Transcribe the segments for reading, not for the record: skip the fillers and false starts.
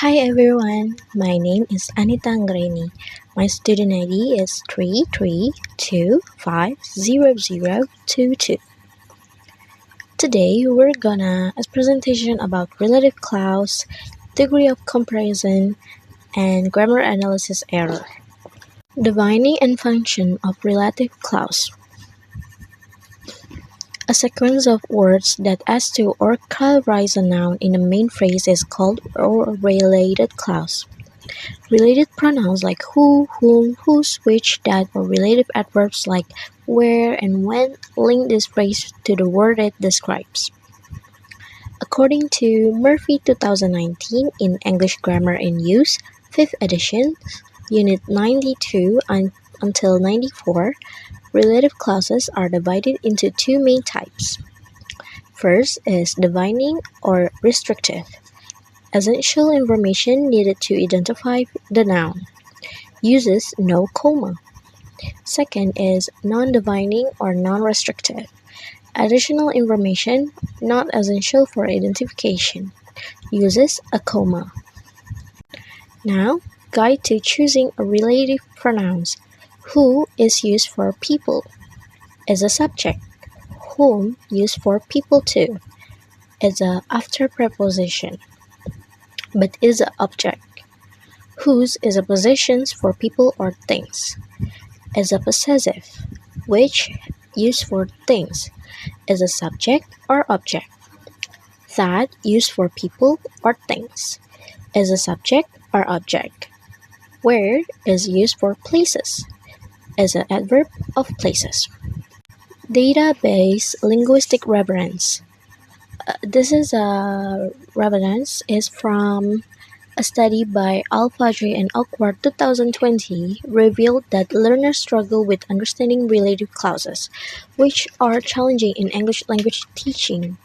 Hi everyone, my name is Anita Anggraini. My student ID is 332500022. Today we're gonna a presentation about relative clause, degree of comparison, and grammar analysis error. Defining and function of relative clause. A sequence of words that adds to or characterize a noun in a main phrase is called a related clause. Related pronouns like who, whom, whose, which, that, or relative adverbs like where and when link this phrase to the word it describes. According to Murphy 2019 in English Grammar in Use, 5th edition, Unit 92 until 94, relative clauses are divided into two main types. First is defining or restrictive. Essential information needed to identify the noun. Uses no comma. Second is non-defining or non-restrictive. Additional information not essential for identification. Uses a comma. Now, guide to choosing a relative pronouns. Who is used for people as a subject. Whom used for people too as a after preposition, but is an object. Whose is a possession for people or things. As a possessive, which used for things, as a subject or object. That used for people or things, as a subject or object. Where is used for places, as an adverb of places. Database linguistic reference. This is a reference is from a study by Al-Fajri and Awkward 2020 revealed that learners struggle with understanding relative clauses, which are challenging in English language teaching.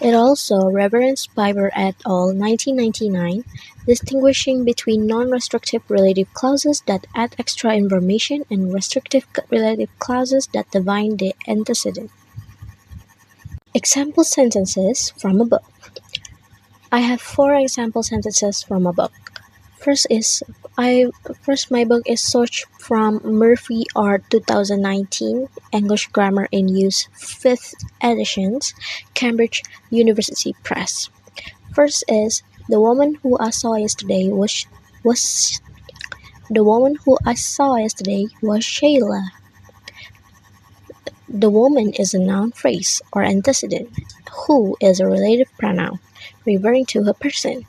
It also referenced Piper et al. 1999, distinguishing between non-restrictive relative clauses that add extra information and restrictive relative clauses that define the antecedent. Example sentences from a book. I have 4 example sentences from a book. First, my book is sourced from Murphy Art 2019, English Grammar in Use 5th editions, Cambridge University Press. First is the woman who I saw yesterday was Shayla. The woman is a noun phrase or antecedent. Who is a relative pronoun, referring to a person.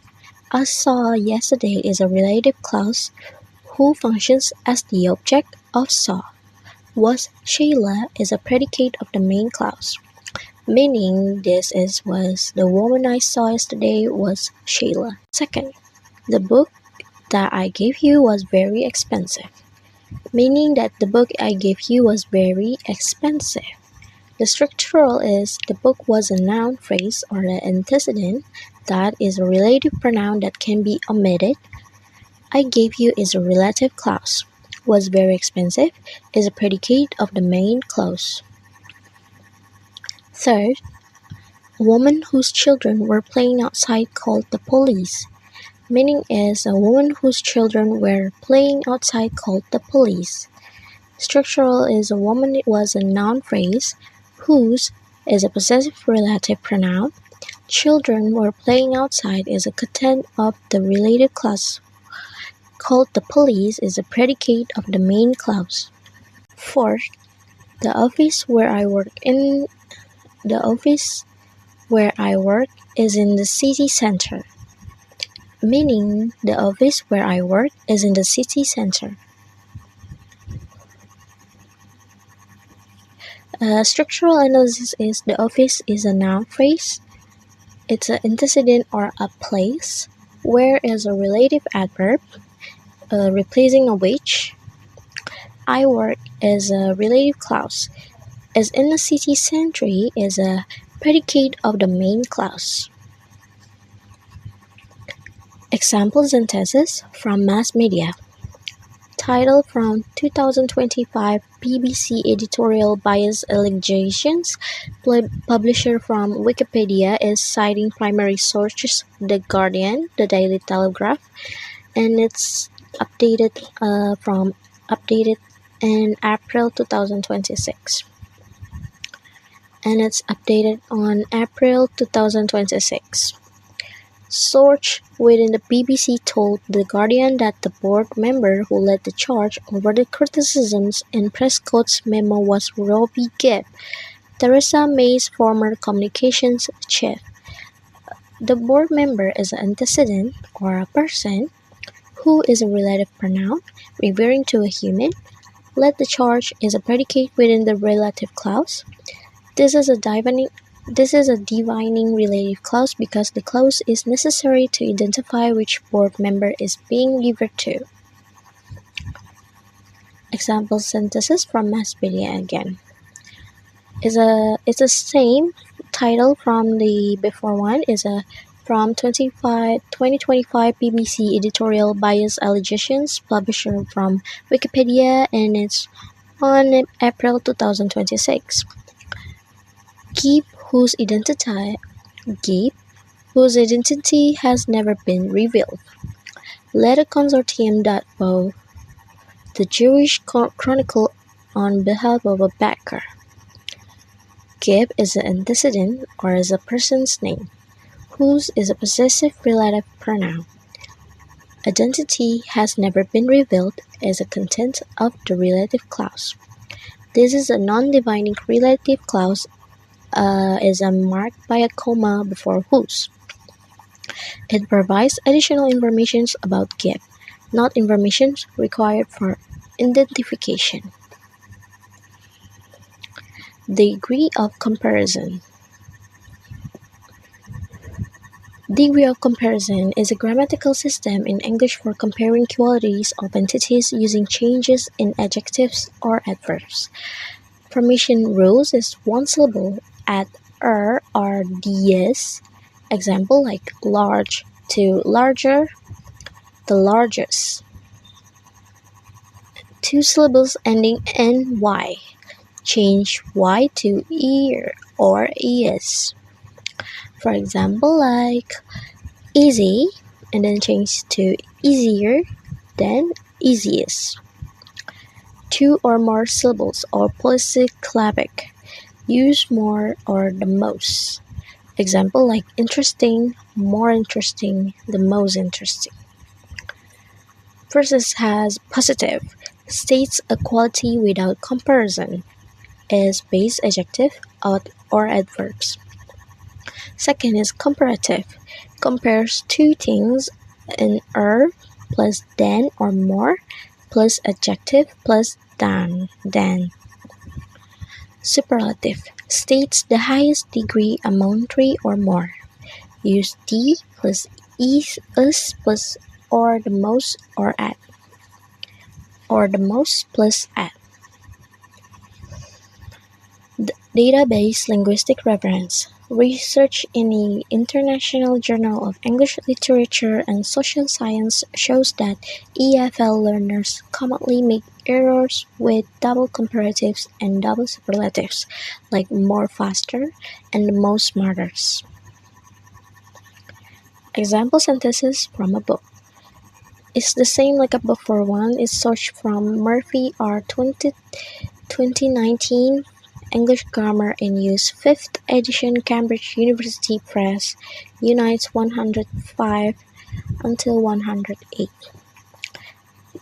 I saw yesterday is a relative clause who functions as the object of saw. Was Shayla is a predicate of the main clause, meaning was the woman I saw yesterday was Shayla. Second, the book that I gave you was very expensive, meaning that the book I gave you was very expensive. The structural is the book was a noun phrase or the antecedent that is a relative pronoun that can be omitted. I gave you is a relative clause. Was very expensive is a predicate of the main clause. Third, a woman whose children were playing outside called the police. Meaning is a woman whose children were playing outside called the police. Structural is a woman was a noun phrase. Whose is a possessive relative pronoun. Children were playing outside is a content of the related clause. Called the police is a predicate of the main clause. Fourth, the office where I work is in the city center. Meaning the office where I work is in the city center. Structural analysis is the office is a noun phrase. It's an antecedent or a place. Where is a relative adverb, replacing a which. I work is a relative clause. As in the city center is a predicate of the main clause. Example sentences from mass media. title from 2025 BBC editorial bias allegations. Publisher from Wikipedia is citing primary sources The Guardian, The Daily Telegraph, and it's updated in April 2026. And it's updated on April 2026. Source within the BBC told The Guardian that the board member who led the charge over the criticisms in Prescott's memo was Robbie Gibb, Theresa May's former communications chief. The board member is an antecedent or a person who is a relative pronoun referring to a human. Led the charge is a predicate within the relative clause. This is a defining relative clause because the clause is necessary to identify which board member is being referred to. Example sentences from mass media again. It's the same title from the before one. Is a from 2025 BBC editorial bias allegations. Publisher from Wikipedia, and it's on April 2026. Gibb, whose identity has never been revealed, led a consortium that wrote the Jewish Chronicle on behalf of a backer. Gibb is an antecedent or is a person's name. Whose is a possessive relative pronoun. Identity has never been revealed is a content of the relative clause. This is a non-defining relative clause is marked by a comma before whose. It provides additional information about Gibb, not information required for identification. Degree of comparison. Degree of comparison is a grammatical system in English for comparing qualities of entities using changes in adjectives or adverbs. Formation rules is one syllable at or ds. Example like large to larger, the largest. Two syllables ending in y. Change y to ear or es. For example, like easy and then change to easier, then easiest. Two or more syllables or polysyllabic. Use more or the most. Example like interesting, more interesting, the most interesting. Versus has positive, states a quality without comparison, is base adjective or adverbs. Second is comparative, compares two things in plus than or more plus adjective plus than. Superlative states the highest degree among three or more. Use the plus is plus or the most or at. Or the most plus at. Database linguistic reference. Research in the International Journal of English Literature and Social Science shows that EFL learners commonly make errors with double comparatives and double superlatives, like more faster and the most smarters. Example sentences from a book. It's the same like a before one. It's sourced from Murphy R. 2019 English Grammar in Use 5th edition Cambridge University Press, Unites 105 until 108.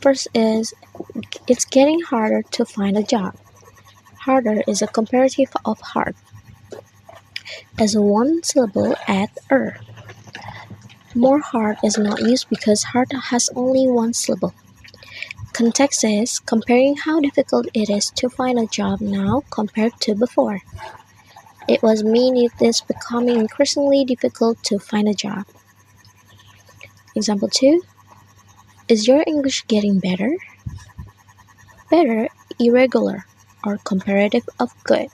First is, it's getting harder to find a job. Harder is a comparative of hard, as a one syllable at More hard is not used because hard has only one syllable. Context is comparing how difficult it is to find a job now compared to before. It was mean it is becoming increasingly difficult to find a job. Example 2. Is your English getting better? Better, irregular, or comparative of good.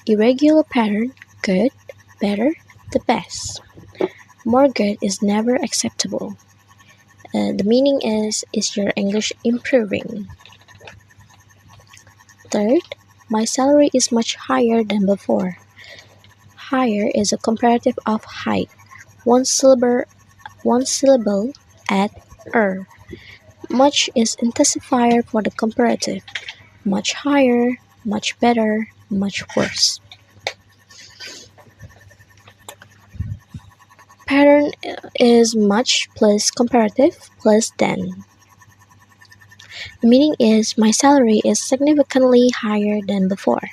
Irregular pattern, good, better, the best. More good is never acceptable. The meaning is your English improving? Third, my salary is much higher than before. Higher is a comparative of height. One syllable at er. Much is intensifier for the comparative. Much higher, much better, much worse. Pattern is much plus comparative plus than. The meaning is my salary is significantly higher than before.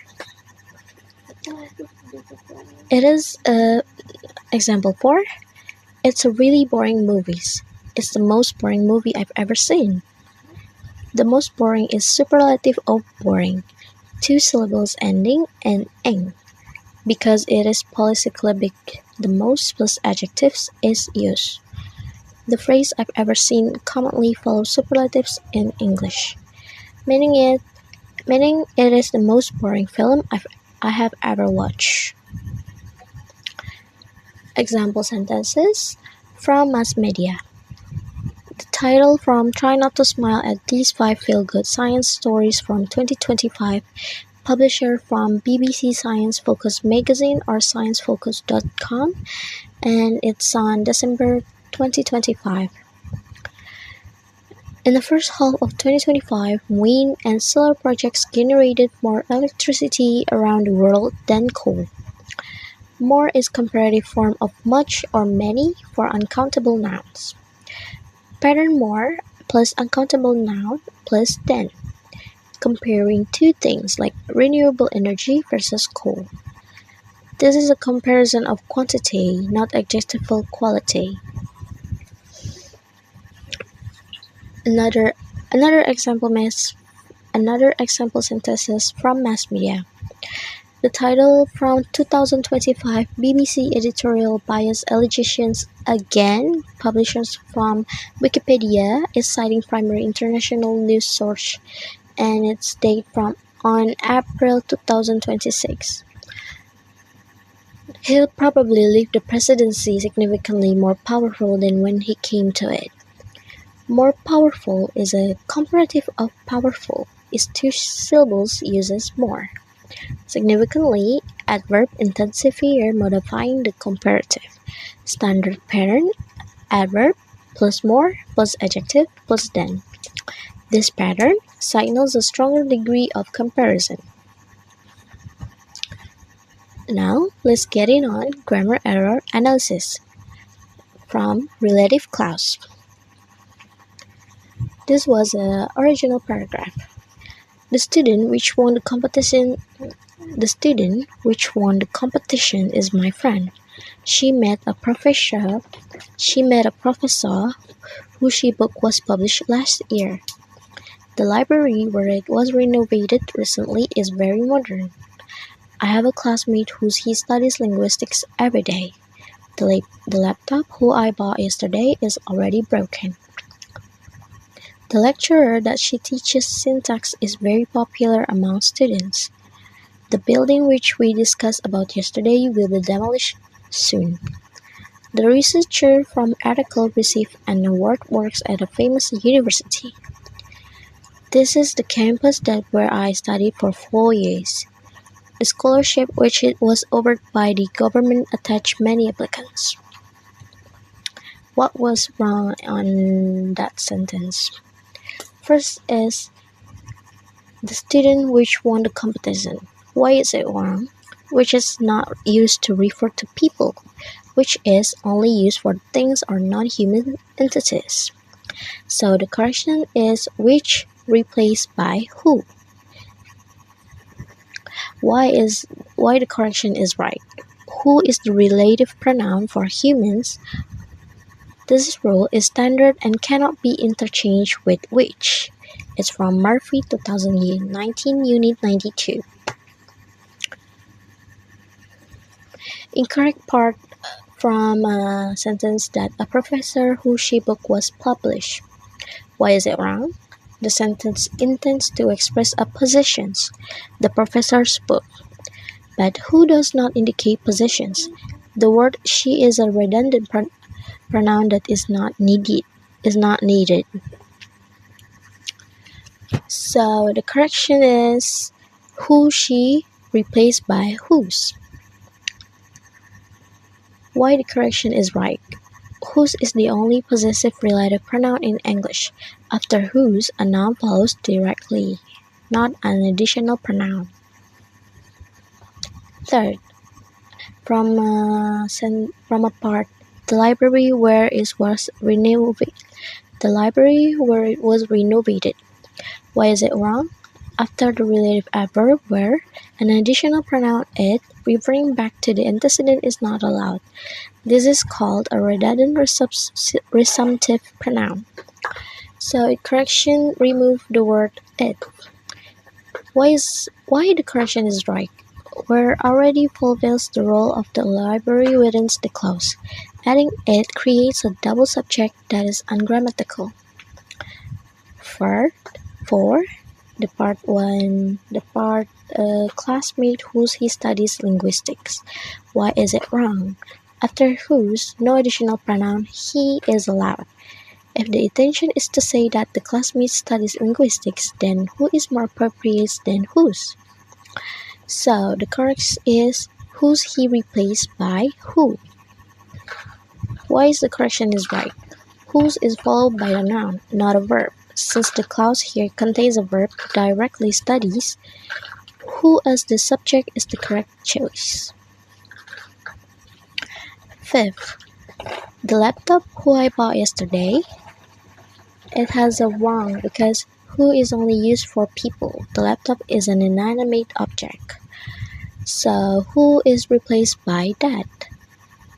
It is example 4. It's a really boring movies. It's the most boring movie I've ever seen. The most boring is superlative of boring, 2 syllables ending in ing. Because it is polysyllabic, the most plus adjectives is used. The phrase I've ever seen commonly follows superlatives in English, meaning it is the most boring film I have ever watched. Example sentences from mass media. The title from Try Not to Smile at These 5 Feel-Good Science Stories from 2025. Publisher from BBC Science Focus Magazine or sciencefocus.com, and it's on December 2025. In the first half of 2025, wind and solar projects generated more electricity around the world than coal. More is comparative form of much or many for uncountable nouns. Pattern more plus uncountable noun plus than. Comparing two things like renewable energy versus coal. This is a comparison of quantity, not adjectival quality. Another example sentences from mass media. The title from 2025 BBC editorial bias allegations again. Publishers from Wikipedia is citing primary international news source, and its date from on April 2026. He'll probably leave the presidency significantly more powerful than when he came to it. More powerful is a comparative of powerful, is 2 syllables uses more. Significantly, adverb intensifier modifying the comparative. Standard pattern, adverb plus more plus adjective plus than. This pattern signals a stronger degree of comparison. Now, let's get in on grammar error analysis from relative clause. This was an original paragraph. The student which won the competition is my friend. She met a professor whose book was published last year. The library where it was renovated recently is very modern. I have a classmate he studies linguistics every day. The laptop who I bought yesterday is already broken. The lecturer that she teaches syntax is very popular among students. The building which we discussed about yesterday will be demolished soon. The researcher from article received an award works at a famous university. This is the campus where I studied for 4 years. The scholarship which it was offered by the government attached many applicants. What was wrong on that sentence? First is the student which won the competition. Why is it wrong? Which is not used to refer to people, which is only used for things or non-human entities. So the correction is which replaced by who. Why the correction is right? Who is the relative pronoun for humans? This rule is standard and cannot be interchanged with which. It's from Murphy 2019 Unit 92. Incorrect part from a sentence that a professor whose book was published. Why is it wrong? The sentence intends to express a positions, the professor's book. But who does not indicate positions? The word she is a redundant pronoun that is not needed. is not needed. So the correction is who, she, replaced by whose. Why the correction is right. Whose is the only possessive relative pronoun in English. After whose, a noun follows directly, not an additional pronoun. Third, from a part, the library where it was renovated. The library where it was renovated. Why is it wrong? After the relative adverb where, an additional pronoun it, referring back to the antecedent is not allowed. This is called a redundant resumptive pronoun. So correction remove the word it. Why the correction is right? Where already fulfills the role of the library within the clause. Adding it creates a double subject that is ungrammatical. Four, the part classmate whose he studies linguistics. Why is it wrong? After whose, no additional pronoun he is allowed. If the intention is to say that the classmate studies linguistics, then who is more appropriate than whose? So the correct is whose he replaced by who. Why is the correction is right? Whose is followed by a noun, not a verb. Since the clause here contains a verb directly studies, who as the subject is the correct choice. Fifth, the laptop who I bought yesterday, it has a wrong because who is only used for people. The laptop is an inanimate object. So who is replaced by that?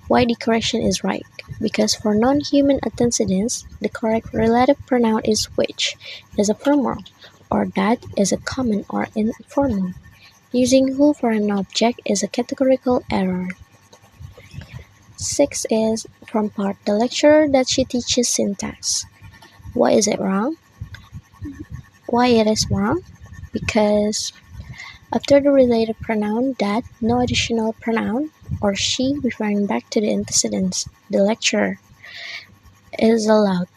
Why the correction is right? Because for non-human antecedents, the correct relative pronoun is which is a formal, or that is a common or informal. Using who for an object is a categorical error. 6 is from part the lecturer that she teaches syntax. Why is it wrong? Why it is wrong? Because after the relative pronoun that, no additional pronoun or she referring back to the antecedents, the lecturer, is allowed.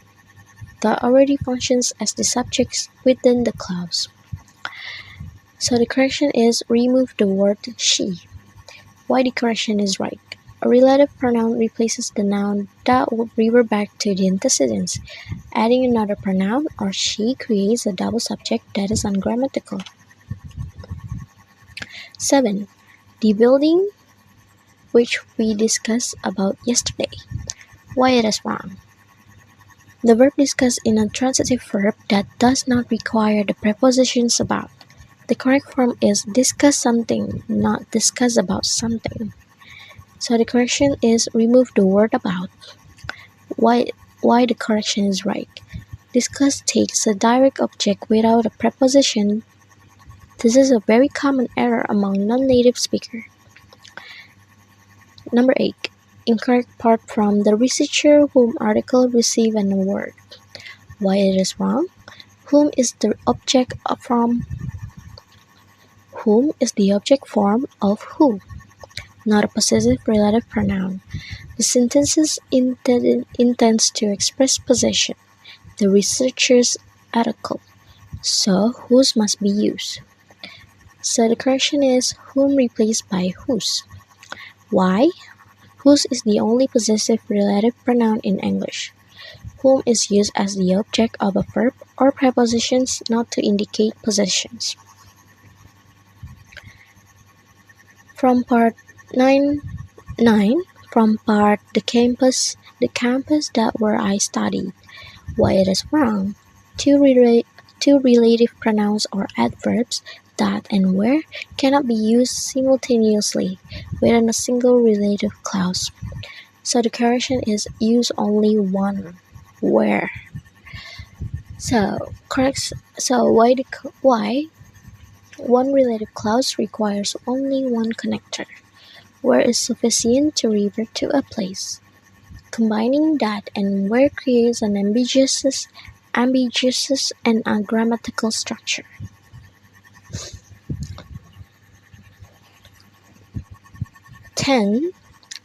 That already functions as the subjects within the clause. So the correction is remove the word she. Why the correction is right? A relative pronoun replaces the noun that will revert back to the antecedents. Adding another pronoun or she creates a double subject that is ungrammatical. 7. The building which we discussed about yesterday. Why it is wrong? The verb discuss in a transitive verb that does not require the prepositions about. The correct form is discuss something, not discuss about something. So the correction is remove the word about. Why the correction is right? Discuss takes a direct object without a preposition. This is a very common error among non-native speakers. Number 8. Incorrect part from the researcher whom article receive an award. Why it is wrong? Whom is the object from? Whom is the object form of who? Not a possessive relative pronoun. The sentences intends to express possession. The researcher's article. So whose must be used. So the correction is whom replaced by whose. Why? Whose is the only possessive relative pronoun in English. Whom is used as the object of a verb or prepositions not to indicate possessions. From part 9, from part the campus that where I studied. Why it is wrong? Two relative pronouns or adverbs, that and where, cannot be used simultaneously within a single relative clause. So the correction is use only one, where. So why one relative clause requires only one connector, where is sufficient to refer to a place. Combining that and where creates an ambiguous and ungrammatical structure. 10.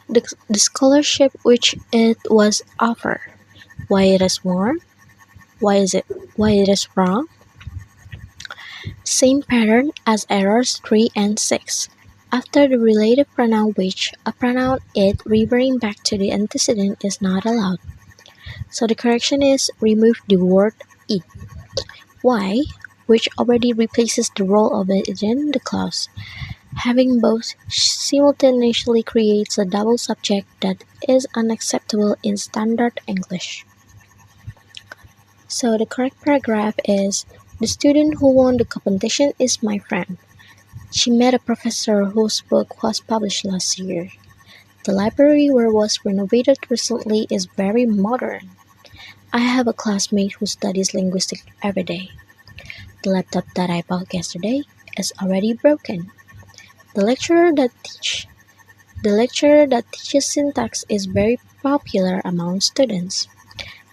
The scholarship which it was offered. Why it is warm? Why is it? Why it is wrong? Same pattern as errors 3 and 6. After the relative pronoun which, a pronoun it referring back to the antecedent is not allowed. So the correction is remove the word it. Why? Which already replaces the role of it in the clause. Having both simultaneously creates a double subject that is unacceptable in standard English. So the correct paragraph is, the student who won the competition is my friend. She met a professor whose book was published last year. The library where was renovated recently is very modern. I have a classmate who studies linguistics every day. The laptop that I bought yesterday is already broken. The lecturer that teaches syntax is very popular among students.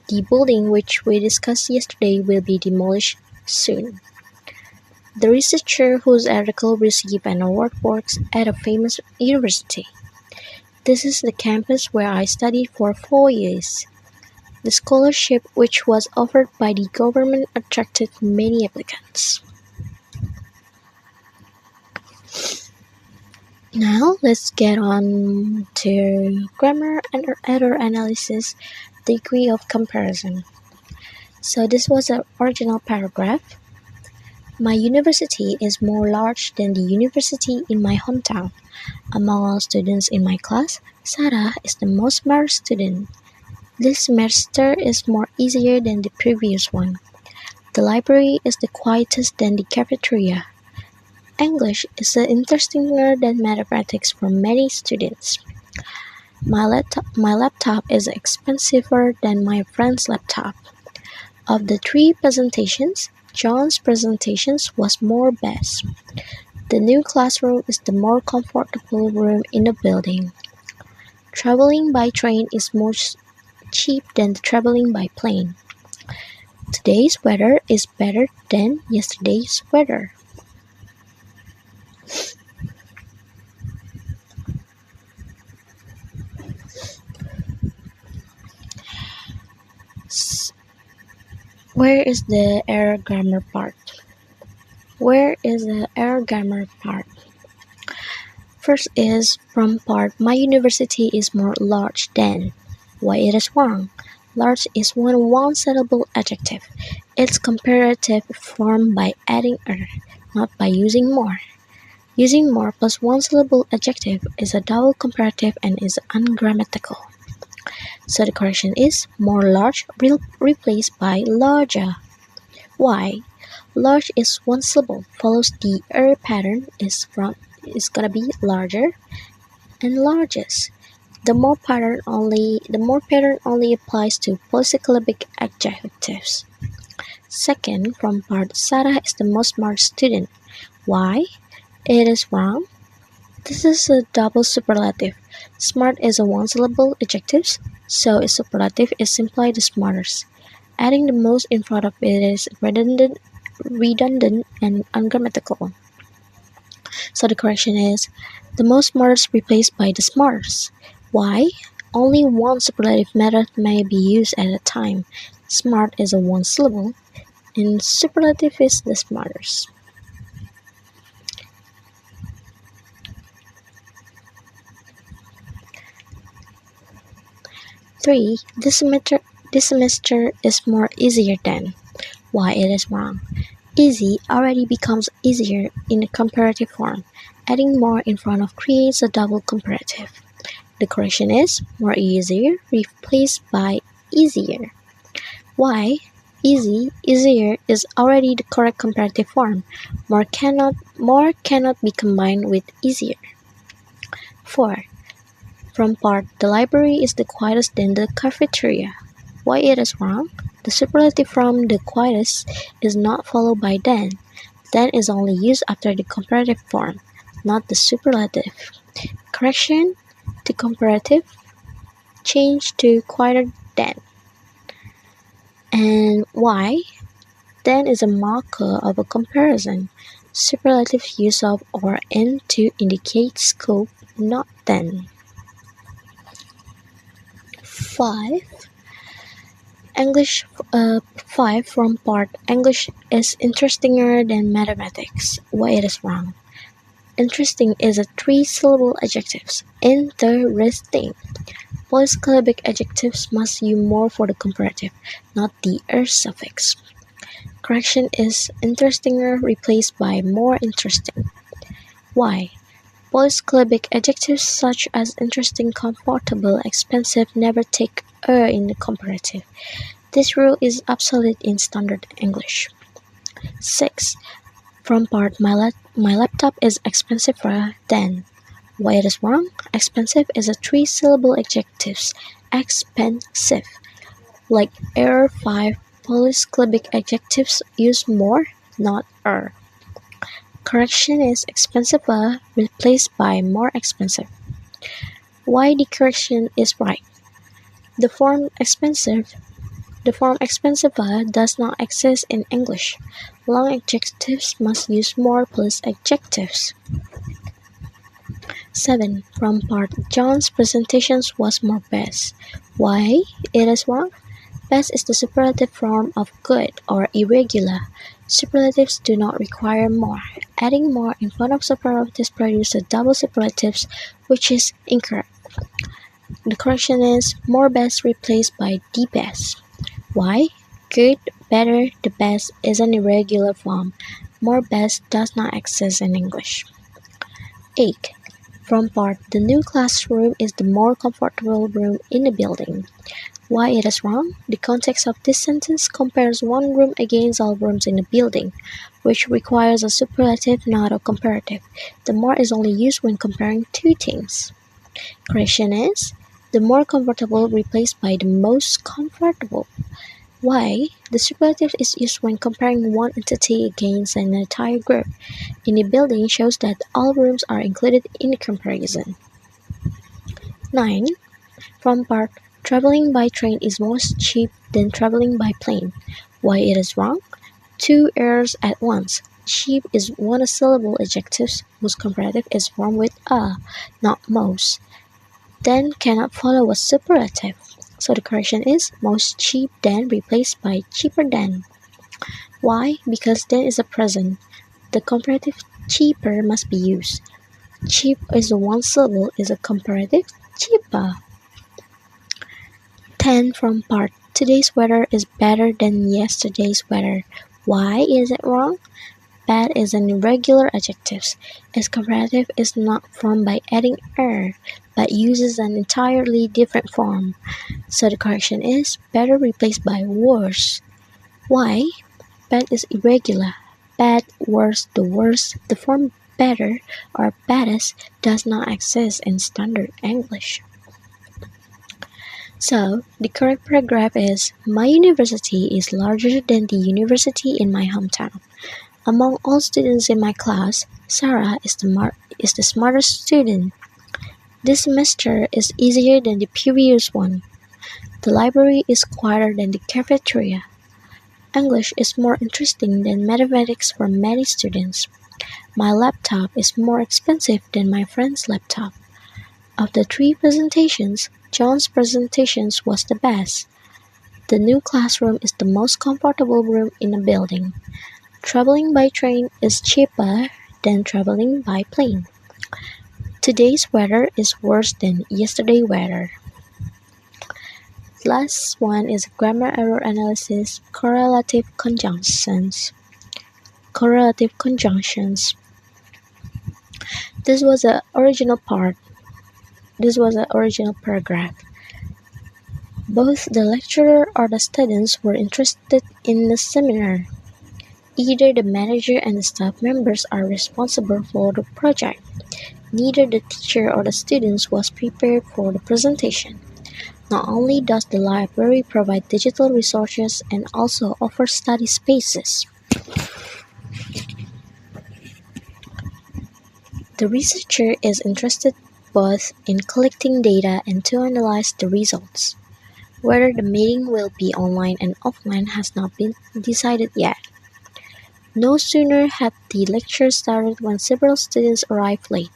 The building which we discussed yesterday will be demolished soon. The researcher whose article received an award works at a famous university. This is the campus where I studied for 4 years. The scholarship which was offered by the government attracted many applicants. Now let's get on to grammar and error analysis, degree of comparison. So this was an original paragraph. My university is more large than the university in my hometown. Among all students in my class, Sarah is the most smart student. This semester is more easier than the previous one. The library is the quietest than the cafeteria. English is interesting than mathematics for many students. My laptop is expensiver than my friend's laptop. Of the 3 presentations, John's presentation was more best. The new classroom is the more comfortable room in the building. Traveling by train is more cheap than traveling by plane. Today's weather is better than yesterday's weather. Where is the error grammar part? Where is the error grammar part? First is from part, my university is more large than. Why it is wrong? Large is one syllable adjective. It's comparative form by adding er, not by using more. Using more plus one syllable adjective is a double comparative and is ungrammatical. So the correction is more large replaced by larger. Why? Large is one syllable, follows the pattern is gonna be larger and largest. The more pattern only applies to polysyllabic adjectives. Second, from part, Sarah is the most smart student. Why? It is wrong. This is a double superlative. Smart is a one-syllable adjective, so a superlative is simply the smartest. Adding the most in front of it is redundant and ungrammatical. So the correction is, the most smartest replaced by the smartest. Why? Only one superlative method may be used at a time. Smart is a one syllable, and superlative is the smartest. Three, this semester is more easier than. Why it is wrong? Easy already becomes easier in a comparative form. Adding more in front of creates a double comparative. The correction is more easier replaced by easier. Why? Easier is already the correct comparative form. More cannot be combined with easier. 4. From part, the library is the quietest than the cafeteria. Why it is wrong? The superlative from the quietest is not followed by than. Than is only used after the comparative form, not the superlative. Correction: the comparative change to quieter than. And why? Than is a marker of a comparison. Superlative use of or in to indicate scope, not than. 5. English 5 from part English is interestinger than mathematics. Why it is wrong? Interesting is a three-syllable adjective. Interesting. Polysyllabic adjectives must use more for the comparative, not the er suffix. Correction is interestinger replaced by more interesting. Why? Polysyllabic adjectives such as interesting, comfortable, expensive never take in the comparative. This rule is obsolete in standard English. 6. From part my laptop is expensiver than. Why it is wrong? Expensive is a three-syllable adjective. Expensive. Like error 5, polysyllabic adjectives use more, not er. Correction is expensiver replaced by more expensive. Why the correction is right? The form expensiver does not exist in English. Long adjectives must use more plus adjectives. 7. From part John's presentations was more best. Why it is wrong? Best is the superlative form of good or irregular. Superlatives do not require more. Adding more in front of superlatives produces double superlatives, which is incorrect. The correction is more best replaced by the best. Why? Good, better, the best is an irregular form. More best does not exist in English. 8. From part the new classroom is the more comfortable room in the building. Why it is wrong? The context of this sentence compares one room against all rooms in the building, which requires a superlative, not a comparative. The more is only used when comparing two things. Correction is the more comfortable replaced by the most comfortable. Why? The superlative is used when comparing one entity against an entire group. In the building shows that all rooms are included in the comparison. 9. From part traveling by train is more cheap than traveling by plane. Why it is wrong? Two errors at once. Cheap is one syllable adjective whose comparative is formed with a, not most. Then cannot follow a superlative. So the correction is most cheap than replaced by cheaper than. Why? Because then is a present. The comparative cheaper must be used. Cheap is a one syllable is a comparative cheaper. 10 from part today's weather is better than yesterday's weather. Why is it wrong? Bad is an irregular adjective. Its comparative is not formed by adding er, but uses an entirely different form. So the correction is better replaced by worse. Why? Bad is irregular. Bad, worse, the worst. The form better or baddest does not exist in standard English. So, the correct paragraph is, my university is larger than the university in my hometown. Among all students in my class, Sarah is the smartest student. This semester is easier than the previous one. The library is quieter than the cafeteria. English is more interesting than mathematics for many students. My laptop is more expensive than my friend's laptop. Of the three presentations, John's presentation was the best. The new classroom is the most comfortable room in the building. Traveling by train is cheaper than traveling by plane. Today's weather is worse than yesterday's weather. Last one is grammar error analysis, correlative conjunctions. Correlative conjunctions. This was the original paragraph. Both the lecturer or the students were interested in the seminar. Either the manager and the staff members are responsible for the project. Neither the teacher or the students was prepared for the presentation. Not only does the library provide digital resources and also offer study spaces. The researcher is interested both in collecting data and to analyze the results. Whether the meeting will be online and offline has not been decided yet. No sooner had the lecture started when several students arrived late.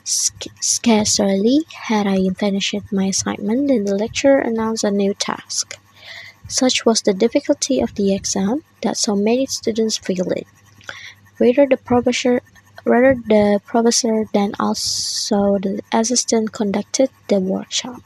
Scarcely had I finished my assignment than the lecturer announced a new task. Such was the difficulty of the exam that so many students failed it. Rather the professor than also the assistant conducted the workshop.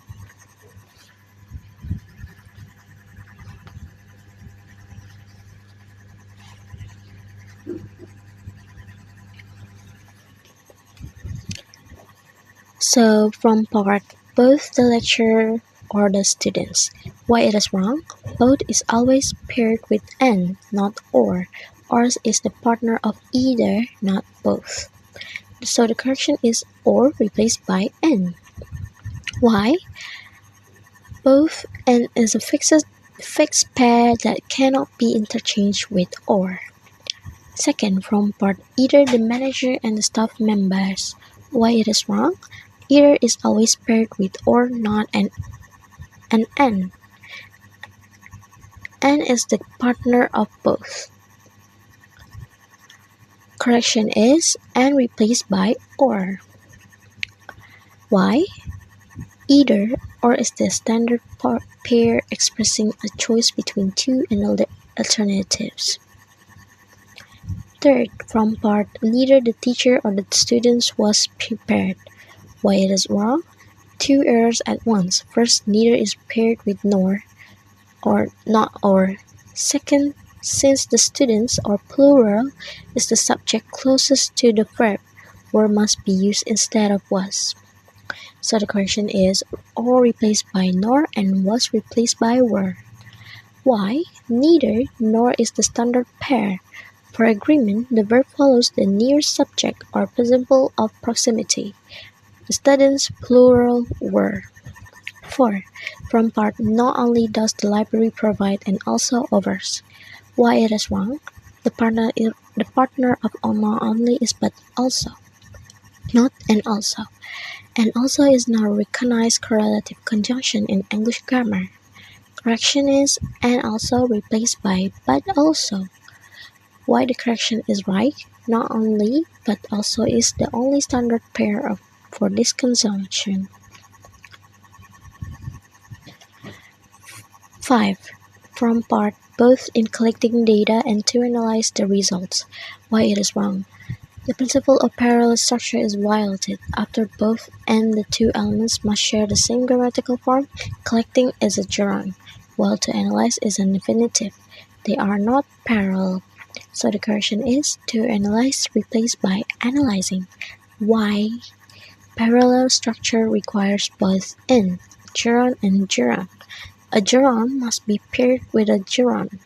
So from part, both the lecturer or the students. Why it is wrong? Both is always paired with and, not or. Or is the partner of either, not both. So the correction is or replaced by and. Why? Both and is a fixed pair that cannot be interchanged with or. Second, from part either the manager and the staff members. Why it is wrong? Either is always paired with or, not an and. And is the partner of both. Correction is and replaced by or. Why? Either or is the standard pair expressing a choice between two alternatives. Third, from part neither the teacher or the students was prepared. Why it is wrong? Two errors at once. First, neither is paired with nor or not or. Second, since the students or plural is the subject closest to the verb, were must be used instead of was. So the correction is or replaced by nor and was replaced by were. Why? Neither nor is the standard pair. For agreement, the verb follows the nearest subject or participle of proximity. The students plural were. 4. From part not only does the library provide and also offers. Why it is wrong? The partner of not only is but also, not and also. And also is not a recognized correlative conjunction in English grammar. Correction is and also replaced by but also. Why the correction is right? Not only but also is the only standard pair for this conjunction. 5. From part both in collecting data and to analyze the results. Why it is wrong? The principle of parallel structure is violated. After both and the two elements must share the same grammatical form, collecting is a gerund, while to analyze is an infinitive. They are not parallel. So the correction is to analyze replaced by analyzing. Why? Parallel structure requires both in, gerund and gerund. A gerund must be paired with a gerund.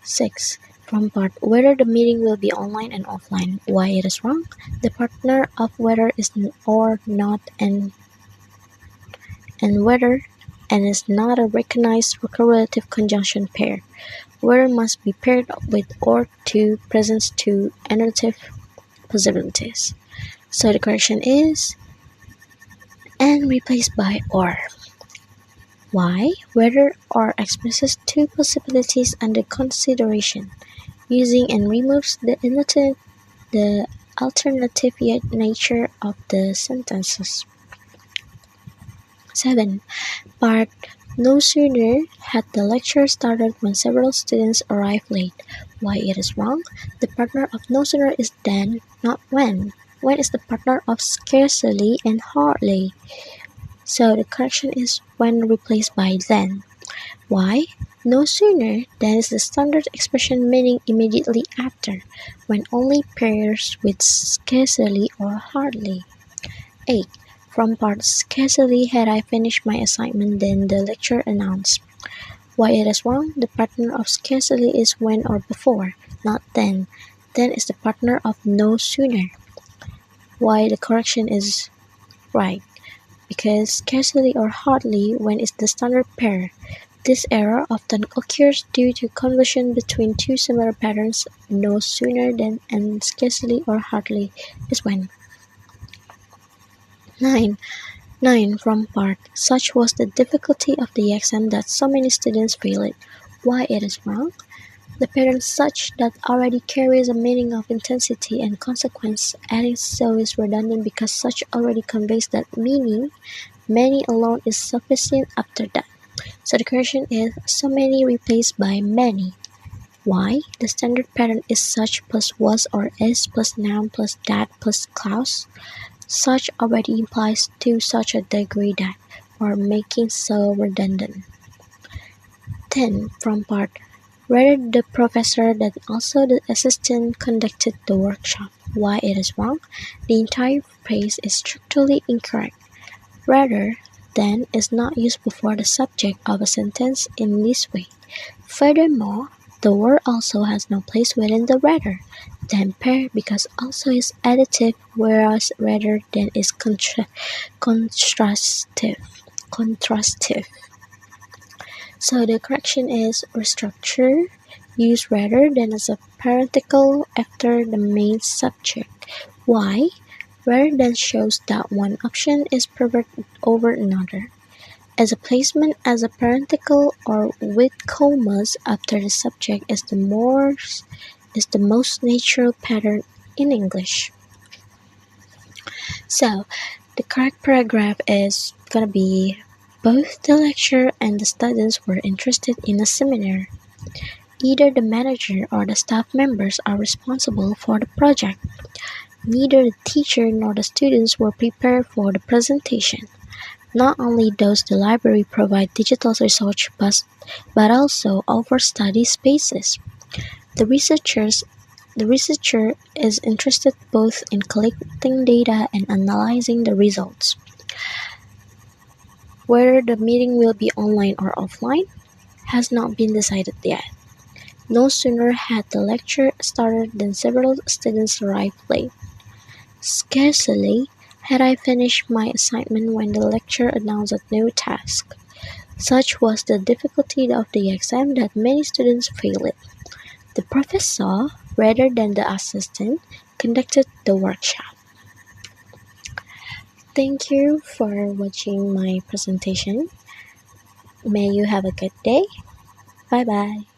6. From part whether the meeting will be online and offline. Why it is wrong? The partner of whether is or not and whether and is not a recognized correlative conjunction pair. Whether must be paired with or to presents two alternative possibilities. So the correction is and replaced by or. Why? Whether or expresses two possibilities under consideration, using and removes the alternative nature of the sentences. 7. Part no sooner had the lecture started when several students arrived late. Why it is wrong? The partner of no sooner is then, not when. When is the partner of scarcely and hardly. So the correction is when replaced by then. Why? No sooner than is the standard expression meaning immediately after, when only pairs with scarcely or hardly. 8. From part scarcely had I finished my assignment then the lecturer announced. Why it is wrong? The partner of scarcely is when or before, not then. Then is the partner of no sooner. Why the correction is right? Because scarcely or hardly when is the standard pair. This error often occurs due to confusion between two similar patterns, no sooner than and scarcely or hardly is when. 9. From part. Such was the difficulty of the exam that so many students failed it. Why it is wrong? The pattern such that already carries a meaning of intensity and consequence, adding so is redundant because such already conveys that meaning. Many alone is sufficient after that. So the question is so many replaced by many. Why? The standard pattern is such plus was or is plus noun plus that plus clause. Such already implies to such a degree that, or making so redundant. 10. From part. Rather the professor than also the assistant conducted the workshop. Why it is wrong? The entire phrase is structurally incorrect. Rather than is not used before the subject of a sentence in this way. Furthermore, the word also has no place within the rather than pair because also is additive, whereas rather than is contrastive. Contrastive. So the correction is restructure. Use rather than as a parenthetical after the main subject. Why? Rather than shows that one option is preferred over another. As a placement as a parenthetical or with commas after the subject is the most natural pattern in English. So the correct paragraph is gonna be both the lecturer and the students were interested in a seminar. Either the manager or the staff members are responsible for the project. Neither the teacher nor the students were prepared for the presentation. Not only does the library provide digital research but also offers study spaces. The researcher is interested both in collecting data and analyzing the results. Whether the meeting will be online or offline has not been decided yet. No sooner had the lecture started than several students arrived late. Scarcely had I finished my assignment when the lecturer announced a new task. Such was the difficulty of the exam that many students failed it. The professor, rather than the assistant, conducted the workshop. Thank you for watching my presentation. May you have a good day. Bye bye.